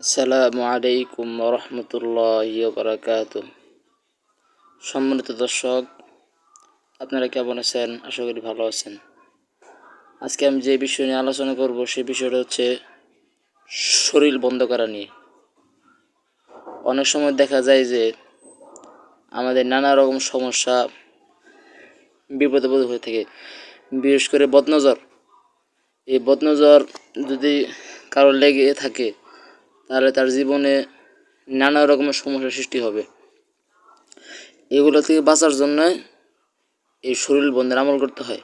আসসালামু আলাইকুম রহমতুল্লাহি ওয়া বারাকাতুহু। সম্মানিত দর্শক, আপনারা কেমন আছেন? আশা করি ভালো আছেন। আজকে আমি যে বিষয় নিয়ে আলোচনা করব সেই বিষয়টা হচ্ছে শরীর বন্ধ করা নিয়ে। অনেক সময় দেখা যায় যে আমাদের নানা রকম সমস্যা বিপদে হয়ে থাকে, বিশেষ করে বদনজর। এই বদনজর যদি কারো লেগে থাকে তাহলে তার জীবনে নানা রকমের সমস্যার সৃষ্টি হবে। এগুলো থেকে বাঁচার জন্য এই শরীর বন্ধের আমল করতে হয়।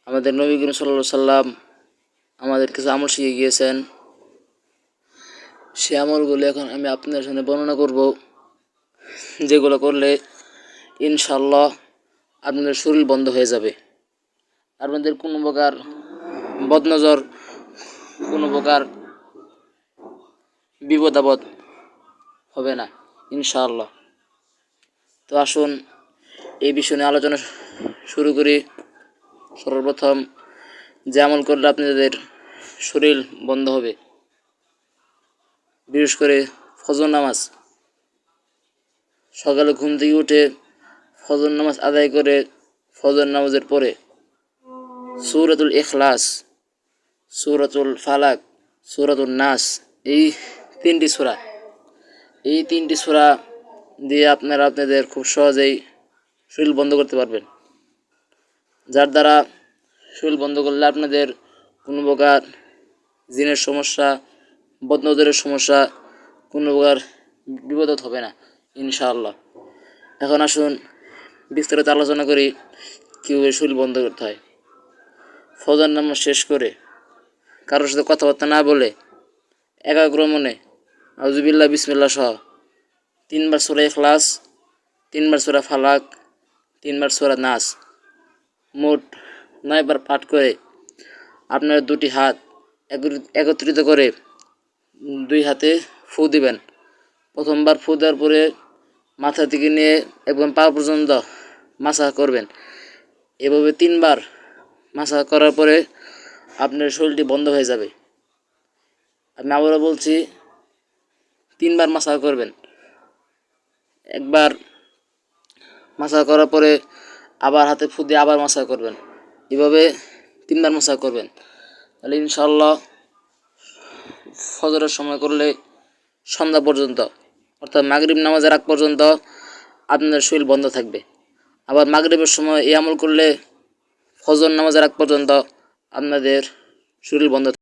আমাদের নবী করিম সাল্লাল্লাহু আলাইহি সাল্লাম আমাদের কিছু আমল শিখিয়ে গিয়েছেন। সে আমলগুলো এখন আমি আপনাদের সামনে বর্ণনা করব, যেগুলো করলে ইনশাআল্লাহ আপনাদের শরীর বন্ধ হয়ে যাবে। আপনাদের কোনো প্রকার বদনজর, কোনো প্রকার বিপদ আপদ হবে না ইনশাআল্লাহ। তো আসুন এই বিষয় নিয়ে আলোচনা শুরু করি। সর্বপ্রথম যে আমল করলে আপনাদের শরীর বন্ধ হবে, বিশেষ করে ফজর নামাজ। সকালে ঘুম থেকে উঠে ফজর নামাজ আদায় করে ফজর নামাজের পরে সূরাতুল ইখলাস, সূরাতুল ফালাক, সূরাতুন নাস, এই তিনটি সূরা দিয়ে আপনারা আপনাদের খুব সহজেই শরীর বন্ধ করতে পারবেন। যার দ্বারা শরীর বন্ধ করলে আপনাদের কোনো প্রকার জিনের সমস্যা, বদনজরের সমস্যা, কোনো প্রকার বিপদ হবে না ইনশাআল্লাহ। এখন আসুন বিস্তারিত আলোচনা করি কীভাবে শরীর বন্ধ করতে হয়। ফজর নামাজ শেষ করে কারোর সাথে কথাবার্তা না বলে একাগ্র মনে আউযুবিল্লাহ বিসমিল্লাহ সহ 3 বার সূরা ইখলাস, 3 বার সূরা ফালাক, 3 বার সূরা নাস, মোট 9 বার পাঠ করে আপনার দুটি হাত একত্রিত করে 2 হাতে ফু দিবেন। প্রথমবার ফু দেওয়ার পরে মাথা থেকে নিয়ে একদম পা পর্যন্ত মাসাজ করবেন। এভাবে 3 বার মাসাজ করার পরে আপনার শরীরটি বন্ধ হয়ে যাবে। আমি আবারও বলছি, 3 বার মাসাজ করবেন। একবার মাসাজ করার পরে আবার হাতে ফু দিয়ে আবার মাসাজ করবেন। এভাবে 3 বার মাসাজ করবেন। তাহলে ইনশাআল্লাহ ফজরের সময় করলে সন্ধ্যা পর্যন্ত, অর্থাৎ মাগরিব নামাজের আগ পর্যন্ত আপনাদের শরীর বন্ধ থাকবে। আবার মাগরিবের সময় এই আমল করলে ফজর নামাজের আগ পর্যন্ত আপনাদের শরীর বন্ধ